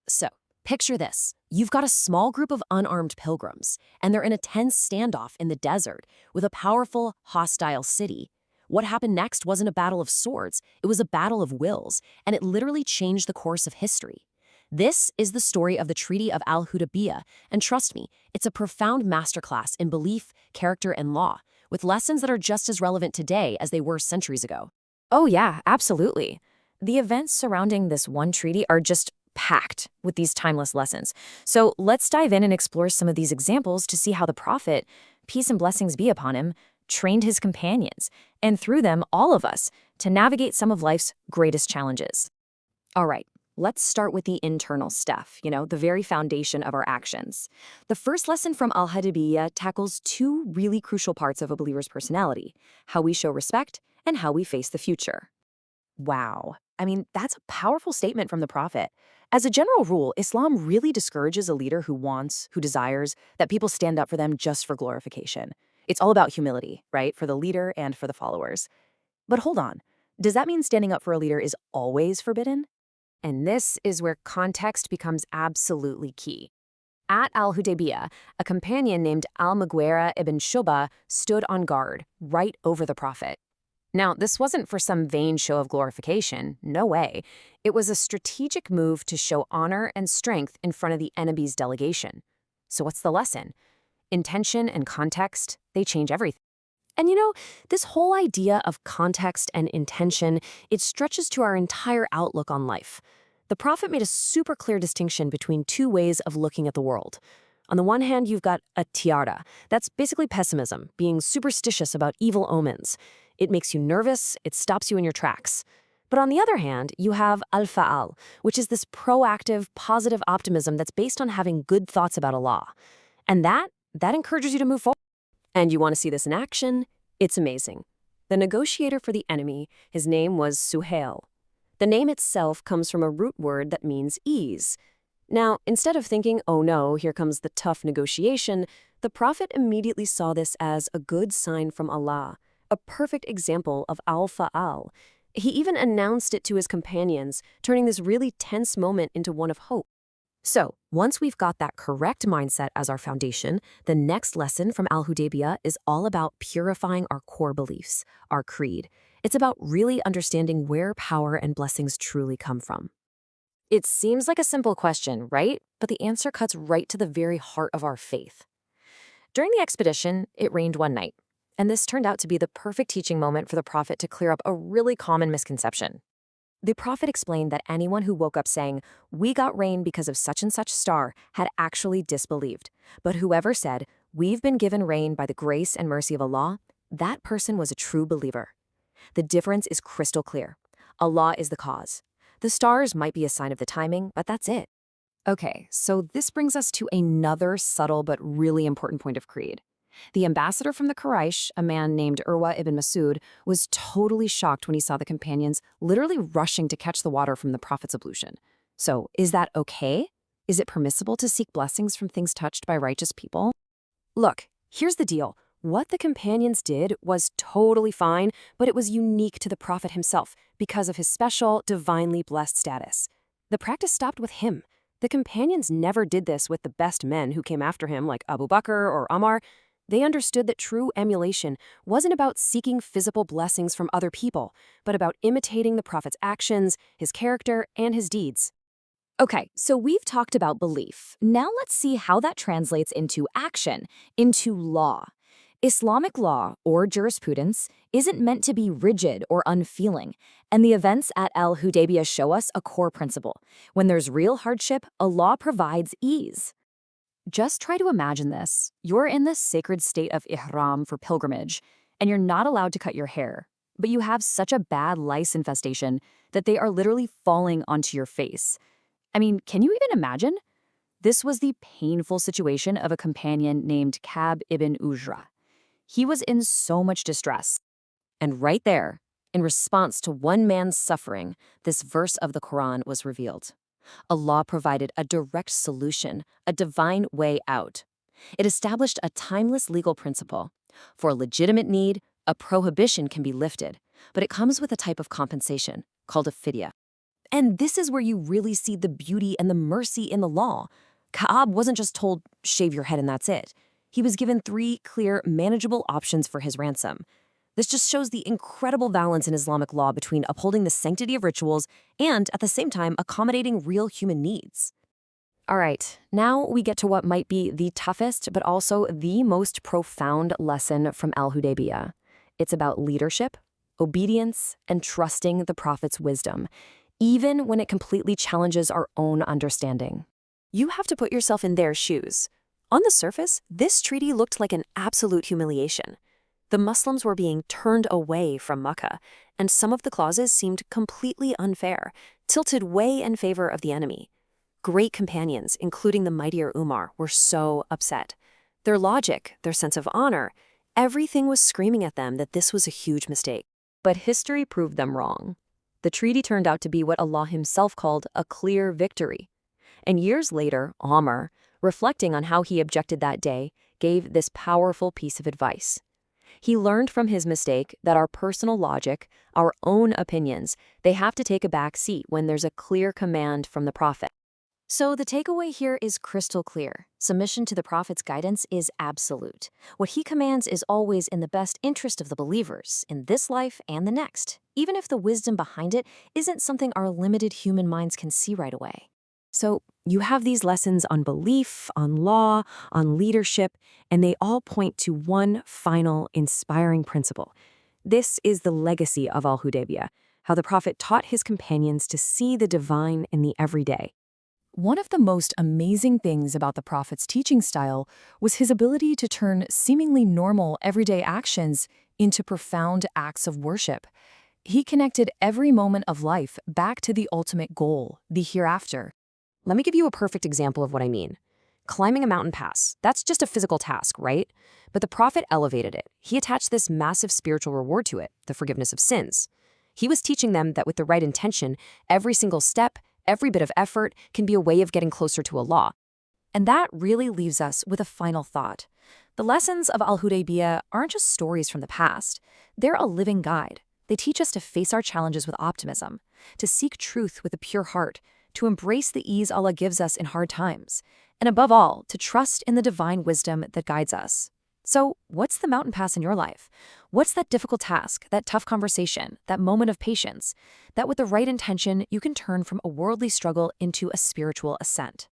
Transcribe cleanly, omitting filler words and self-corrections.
So, picture this. You've got a small group of unarmed pilgrims, and they're in a tense standoff in the desert with a powerful, hostile city. What happened next wasn't a battle of swords, it was a battle of wills, and it literally changed the course of history. This is the story of the Treaty of Al-Hudaibiyyah, and trust me, it's a profound masterclass in belief, character, and law, with lessons that are just as relevant today as they were centuries ago. Oh yeah, absolutely. The events surrounding this one treaty are just packed with these timeless lessons. So let's dive in and explore some of these examples to see how the prophet, peace and blessings be upon him, trained his companions, and through them, all of us, to navigate some of life's greatest challenges. All right, let's start with the internal stuff, the very foundation of our actions. The first lesson from Al-Hudaibiyyah tackles two really crucial parts of a believer's personality: how we show respect and how we face the future. Wow. I mean, that's a powerful statement from the prophet. As a general rule, Islam really discourages a leader who desires that people stand up for them just for glorification. It's all about humility, right, for the leader and for the followers. But hold on, does that mean standing up for a leader is always forbidden? And this is where context becomes absolutely key. At Al-Hudaibiyyah, a companion named Al-Mughira ibn Shuba stood on guard right over the prophet. Now, this wasn't for some vain show of glorification, no way. It was a strategic move to show honor and strength in front of the enemy's delegation. So what's the lesson? Intention and context, they change everything. And this whole idea of context and intention, it stretches to our entire outlook on life. The prophet made a super clear distinction between two ways of looking at the world. On the one hand, you've got a tiara. That's basically pessimism, being superstitious about evil omens. It makes you nervous, it stops you in your tracks. But on the other hand, you have al-fa'al, which is this proactive, positive optimism that's based on having good thoughts about Allah. And that encourages you to move forward. And you want to see this in action? It's amazing. The negotiator for the enemy, his name was Suhail. The name itself comes from a root word that means ease. Now, instead of thinking, oh no, here comes the tough negotiation, the prophet immediately saw this as a good sign from Allah, a perfect example of al-fa'al. He even announced it to his companions, turning this really tense moment into one of hope. So, once we've got that correct mindset as our foundation, the next lesson from Al-Hudaibiyyah is all about purifying our core beliefs, our creed. It's about really understanding where power and blessings truly come from. It seems like a simple question, right? But the answer cuts right to the very heart of our faith. During the expedition, it rained one night, and this turned out to be the perfect teaching moment for the prophet to clear up a really common misconception. The prophet explained that anyone who woke up saying, "We got rain because of such and such star," had actually disbelieved. But whoever said, "We've been given rain by the grace and mercy of Allah," that person was a true believer. The difference is crystal clear. Allah is the cause. The stars might be a sign of the timing, but that's it. Okay, so this brings us to another subtle but really important point of creed. The ambassador from the Quraysh, a man named Urwa ibn Masud, was totally shocked when he saw the companions literally rushing to catch the water from the prophet's ablution. So, is that okay? Is it permissible to seek blessings from things touched by righteous people? Look, here's the deal. What the companions did was totally fine, but it was unique to the prophet himself because of his special, divinely blessed status. The practice stopped with him. The companions never did this with the best men who came after him, like Abu Bakr or Ammar. They understood that true emulation wasn't about seeking physical blessings from other people, but about imitating the prophet's actions, his character, and his deeds. Okay, so we've talked about belief. Now let's see how that translates into action, into law. Islamic law, or jurisprudence, isn't meant to be rigid or unfeeling, and the events at Al-Hudaibiyyah show us a core principle. When there's real hardship, a law provides ease. Just try to imagine this. You're in this sacred state of ihram for pilgrimage, and you're not allowed to cut your hair, but you have such a bad lice infestation that they are literally falling onto your face. I mean, can you even imagine? This was the painful situation of a companion named Ka'b ibn Ujra. He was in so much distress. And right there, in response to one man's suffering, this verse of the Quran was revealed. Allah provided a direct solution, a divine way out. It established a timeless legal principle. For legitimate need, a prohibition can be lifted, but it comes with a type of compensation called a fidya. And this is where you really see the beauty and the mercy in the law. Ka'ab wasn't just told, shave your head and that's it. He was given 3 clear, manageable options for his ransom. This just shows the incredible balance in Islamic law between upholding the sanctity of rituals and, at the same time, accommodating real human needs. All right, now we get to what might be the toughest, but also the most profound lesson from Al-Hudaibiyyah. It's about leadership, obedience, and trusting the Prophet's wisdom, even when it completely challenges our own understanding. You have to put yourself in their shoes. On the surface, this treaty looked like an absolute humiliation. The Muslims were being turned away from Mecca, and some of the clauses seemed completely unfair, tilted way in favor of the enemy. Great companions, including the mightier Umar, were so upset. Their logic, their sense of honor, everything was screaming at them that this was a huge mistake. But history proved them wrong. The treaty turned out to be what Allah himself called a clear victory. And years later, Omar, reflecting on how he objected that day, gave this powerful piece of advice. He learned from his mistake that our personal logic, our own opinions, they have to take a back seat when there's a clear command from the Prophet. So the takeaway here is crystal clear. Submission to the Prophet's guidance is absolute. What he commands is always in the best interest of the believers, in this life and the next, even if the wisdom behind it isn't something our limited human minds can see right away. So you have these lessons on belief, on law, on leadership, and they all point to one final inspiring principle. This is the legacy of Al-Hudaibiyyah, how the Prophet taught his companions to see the divine in the everyday. One of the most amazing things about the Prophet's teaching style was his ability to turn seemingly normal everyday actions into profound acts of worship. He connected every moment of life back to the ultimate goal, the hereafter. Let me give you a perfect example of what I mean. Climbing a mountain pass, that's just a physical task, right? But the Prophet elevated it. He attached this massive spiritual reward to it, the forgiveness of sins. He was teaching them that with the right intention, every single step, every bit of effort can be a way of getting closer to Allah. And that really leaves us with a final thought. The lessons of Al-Hudaibiyyah aren't just stories from the past. They're a living guide. They teach us to face our challenges with optimism, to seek truth with a pure heart, to embrace the ease Allah gives us in hard times, and above all, to trust in the divine wisdom that guides us. So, what's the mountain pass in your life? What's that difficult task, that tough conversation, that moment of patience, that with the right intention, you can turn from a worldly struggle into a spiritual ascent?